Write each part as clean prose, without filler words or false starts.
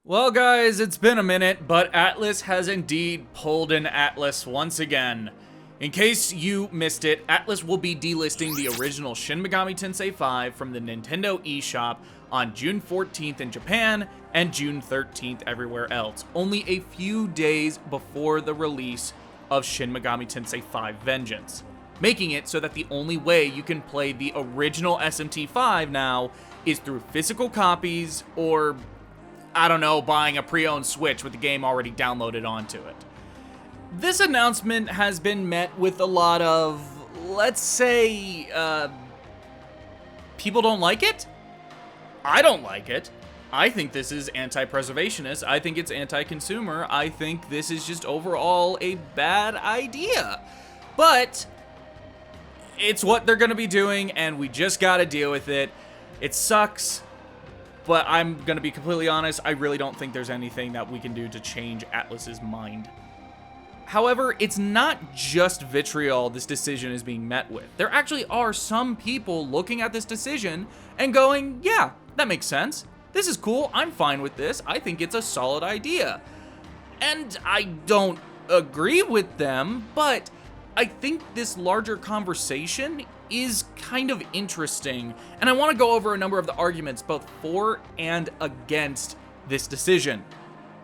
Well, guys, it's been a minute, but Atlus has indeed pulled an Atlus once again. In case you missed it, Atlus will be delisting the original Shin Megami Tensei 5 from the Nintendo eShop on June 14th in Japan and June 13th everywhere else, only a few days before the release of Shin Megami Tensei 5 Vengeance, making it so that the only way you can play the original SMT5 now is through physical copies or, I don't know, buying a pre-owned Switch with the game already downloaded onto it. This announcement has been met with a lot of, let's say, people don't like it? I don't like it. I think this is anti-preservationist. I think it's anti-consumer. I think this is just overall a bad idea. But it's what they're going to be doing, and we just got to deal with it. It sucks. But I'm going to be completely honest, I really don't think there's anything that we can do to change Atlus's mind. However, it's not just vitriol this decision is being met with. There actually are some people looking at this decision and going, yeah, that makes sense. This is cool. I'm fine with this. I think it's a solid idea. And I don't agree with them, but I think this larger conversation is kind of interesting, and I want to go over a number of the arguments both for and against this decision.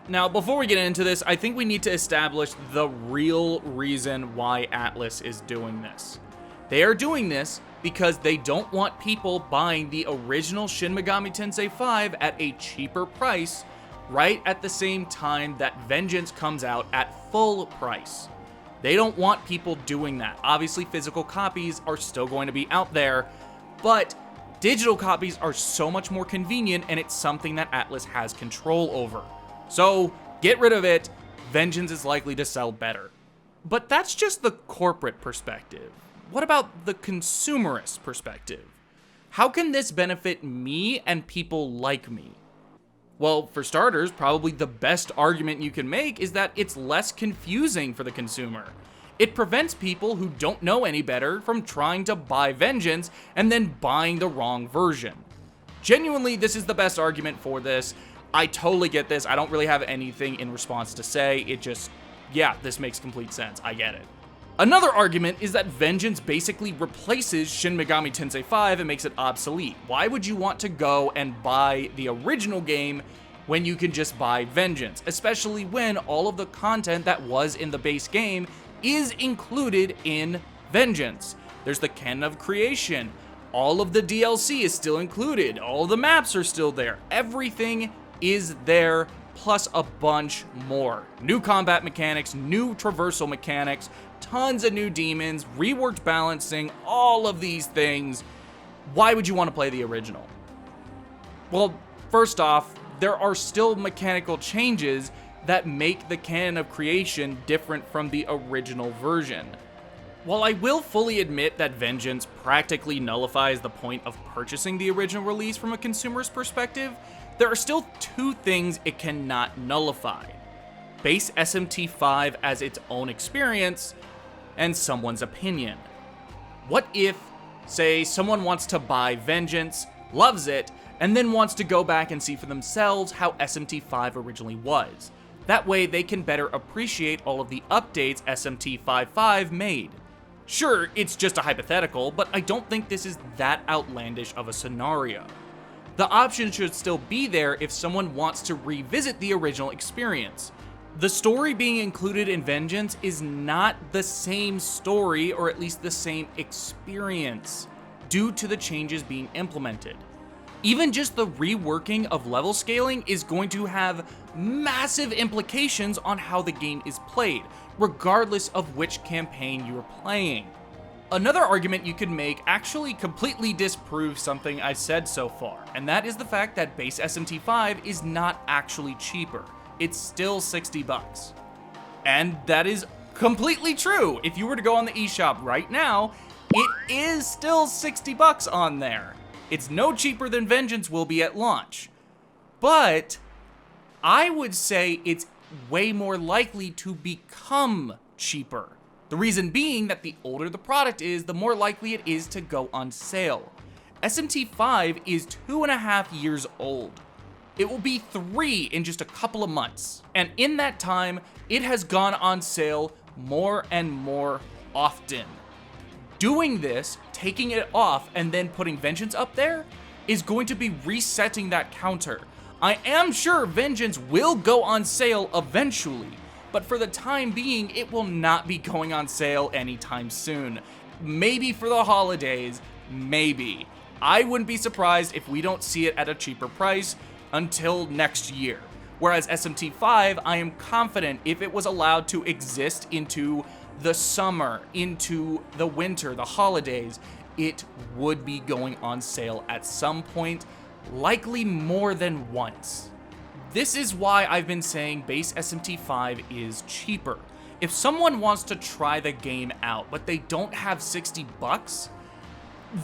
Now, before we get into this, I think we need to establish the real reason why Atlus is doing this. They are doing this because they don't want people buying the original Shin Megami Tensei 5 at a cheaper price right at the same time that Vengeance comes out at full price. They don't want people doing that. Obviously, physical copies are still going to be out there, but digital copies are so much more convenient, and it's something that Atlus has control over. So, get rid of it. Vengeance is likely to sell better. But that's just the corporate perspective. What about the consumerist perspective? How can this benefit me and people like me? Well, for starters, probably the best argument you can make is that it's less confusing for the consumer. It prevents people who don't know any better from trying to buy Vengeance and then buying the wrong version. Genuinely, this is the best argument for this. I totally get this. I don't really have anything in response to say. It just, yeah, this makes complete sense. I get it. Another argument is that Vengeance basically replaces Shin Megami Tensei 5 and makes it obsolete. Why would you want to go and buy the original game when you can just buy Vengeance? Especially when all of the content that was in the base game is included in Vengeance. There's the canon of creation. All of the DLC is still included. All of the maps are still there. Everything is there, plus a bunch more. New combat mechanics, new traversal mechanics, tons of new demons, reworked balancing, all of these things. Why would you want to play the original? Well, first off, there are still mechanical changes that make the canon of creation different from the original version. While I will fully admit that Vengeance practically nullifies the point of purchasing the original release from a consumer's perspective, there are still two things it cannot nullify: base SMT5 as its own experience, and someone's opinion. What if, say, someone wants to buy Vengeance, loves it, and then wants to go back and see for themselves how SMT5 originally was? That way they can better appreciate all of the updates SMT55 made. Sure, it's just a hypothetical, but I don't think this is that outlandish of a scenario. The option should still be there if someone wants to revisit the original experience. The story being included in Vengeance is not the same story, or at least the same experience, due to the changes being implemented. Even just the reworking of level scaling is going to have massive implications on how the game is played, regardless of which campaign you are playing. Another argument you could make actually completely disproves something I've said so far, and that is the fact that base SMT5 is not actually cheaper. It's still $60. And that is completely true. If you were to go on the eShop right now, it is still $60 on there. It's no cheaper than Vengeance will be at launch. But I would say it's way more likely to become cheaper. The reason being that the older the product is, the more likely it is to go on sale. SMT5 is 2.5 years old. It will be 3 in just a couple of months. And in that time, it has gone on sale more and more often. Doing this, taking it off, and then putting Vengeance up there is going to be resetting that counter. I am sure Vengeance will go on sale eventually, but for the time being, it will not be going on sale anytime soon. Maybe for the holidays, maybe. I wouldn't be surprised if we don't see it at a cheaper price until next year. Whereas SMT5, I am confident if it was allowed to exist into the summer, into the winter, the holidays, it would be going on sale at some point, likely more than once. This is why I've been saying base SMT5 is cheaper. If someone wants to try the game out, but they don't have $60,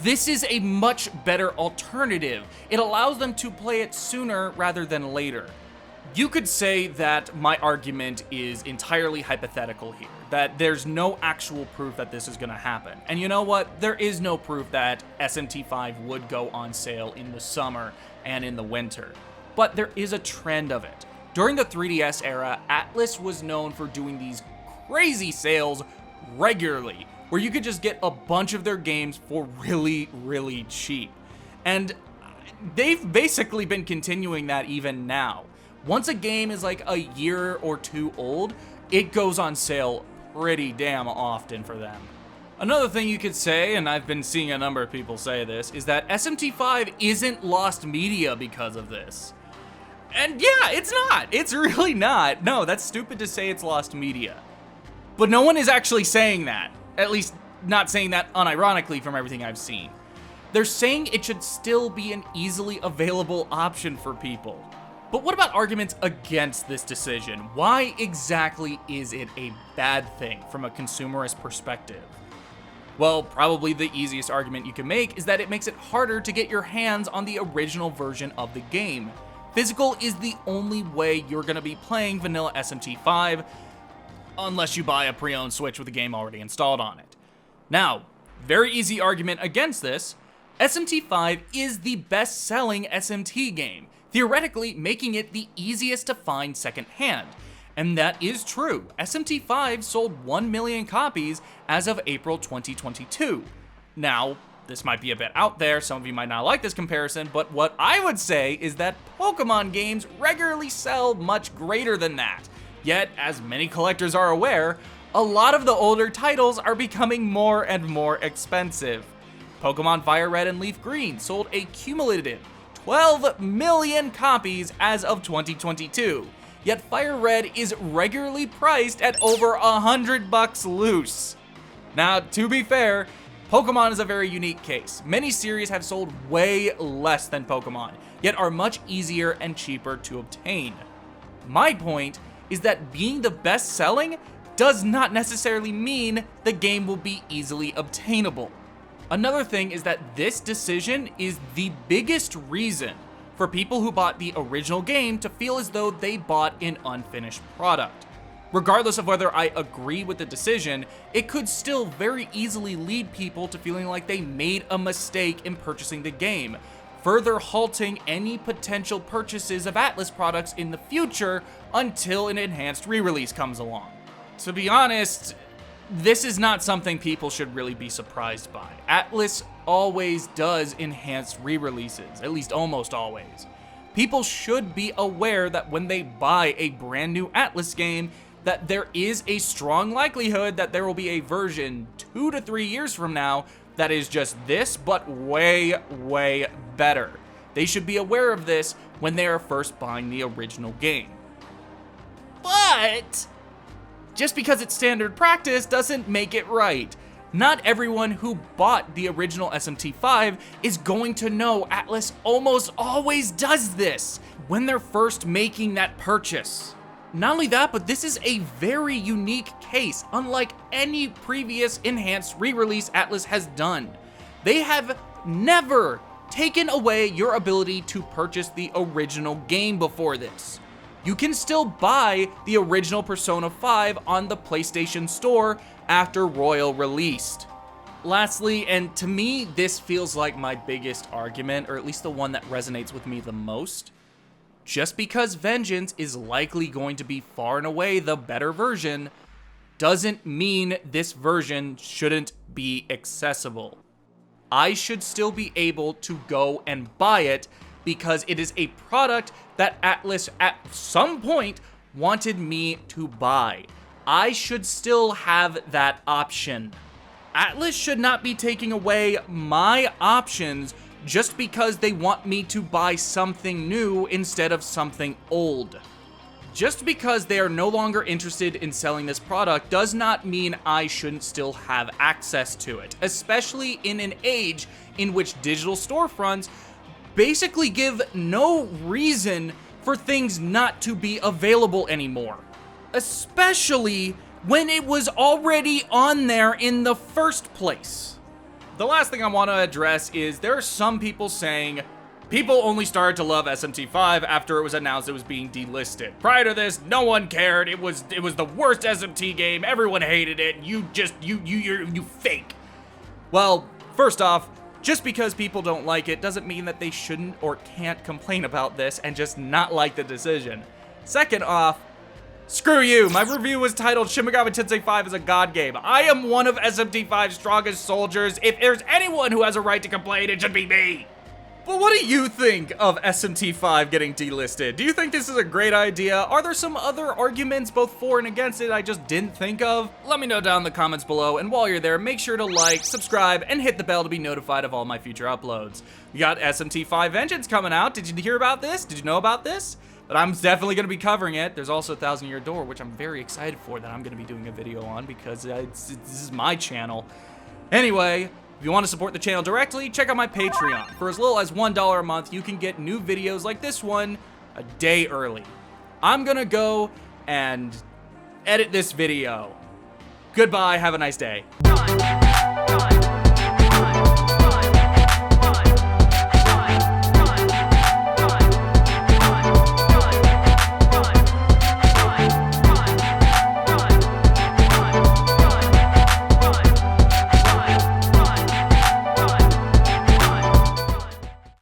this is a much better alternative. It allows them to play it sooner rather than later. You could say that my argument is entirely hypothetical here, that there's no actual proof that this is going to happen. And you know what? There is no proof that SMT5 would go on sale in the summer and in the winter. But there is a trend of it. During the 3DS era, Atlus was known for doing these crazy sales regularly, where you could just get a bunch of their games for really, really cheap. And they've basically been continuing that even now. Once a game is like a year or two old, it goes on sale pretty damn often for them. Another thing you could say, and I've been seeing a number of people say this, is that SMT5 isn't lost media because of this. And yeah, it's not. It's really not. No, that's stupid to say it's lost media. But no one is actually saying that. At least not saying that unironically from everything I've seen. They're saying it should still be an easily available option for people. But what about arguments against this decision? Why exactly is it a bad thing from a consumerist perspective? Well, probably the easiest argument you can make is that it makes it harder to get your hands on the original version of the game. Physical is the only way you're going to be playing vanilla SMT5, unless you buy a pre-owned Switch with the game already installed on it. Now, very easy argument against this, SMT5 is the best-selling SMT game, theoretically making it the easiest to find secondhand. And that is true. SMT5 sold 1 million copies as of April 2022. Now, this might be a bit out there, some of you might not like this comparison, but what I would say is that Pokemon games regularly sell much greater than that. Yet, as many collectors are aware, a lot of the older titles are becoming more and more expensive. Pokemon Fire Red and Leaf Green sold a cumulative 12 million copies as of 2022. Yet Fire Red is regularly priced at over $100 loose. Now, to be fair, Pokemon is a very unique case. Many series have sold way less than Pokemon, yet are much easier and cheaper to obtain. My point is that being the best selling does not necessarily mean the game will be easily obtainable. Another thing is that this decision is the biggest reason for people who bought the original game to feel as though they bought an unfinished product. Regardless of whether I agree with the decision, it could still very easily lead people to feeling like they made a mistake in purchasing the game, further halting any potential purchases of Atlus products in the future until an enhanced re-release comes along. To be honest, this is not something people should really be surprised by. Atlus always does enhanced re-releases, at least almost always. People should be aware that when they buy a brand new Atlus game, that there is a strong likelihood that there will be a version 2 to 3 years from now that is just this, but way, way better. They should be aware of this when they are first buying the original game. But just because it's standard practice doesn't make it right. Not everyone who bought the original SMT5 is going to know Atlus almost always does this when they're first making that purchase. Not only that, but this is a very unique case, unlike any previous enhanced re-release Atlus has done. They have never taken away your ability to purchase the original game before this. You can still buy the original Persona 5 on the PlayStation Store after Royal released. Lastly, and to me, this feels like my biggest argument, or at least the one that resonates with me the most, Just because Vengeance is likely going to be far and away the better version doesn't mean this version shouldn't be accessible. I should still be able to go and buy it because it is a product that Atlus at some point wanted me to buy. I should still have that option. Atlus should not be taking away my options just because they want me to buy something new instead of something old. Just because they are no longer interested in selling this product does not mean I shouldn't still have access to it, especially in an age in which digital storefronts basically give no reason for things not to be available anymore. Especially when it was already on there in the first place. The last thing I want to address is there are some people saying people only started to love SMT5 after it was announced it was being delisted. Prior to this, no one cared. It was the worst SMT game. Everyone hated it. You fake. Well, first off, just because people don't like it doesn't mean that they shouldn't or can't complain about this and just not like the decision. Second off, screw you. My review was titled Shin Megami Tensei 5 is a god game. I am one of SMT5's strongest soldiers. If there's anyone who has a right to complain, it should be me. But what do you think of SMT5 getting delisted? Do you think this is a great idea? Are there some other arguments both for and against it I just didn't think of? Let me know down in the comments below, and while you're there, make sure to like, subscribe, and hit the bell to be notified of all my future uploads. We got SMT5 Vengeance coming out. Did you hear about this? Did you know about this? But I'm definitely going to be covering it. There's also 1,000 Year Door, which I'm very excited for, that I'm going to be doing a video on because this is my channel. Anyway, if you want to support the channel directly, check out my Patreon. For as little as $1 a month, you can get new videos like this one a day early. I'm going to go and edit this video. Goodbye. Have a nice day.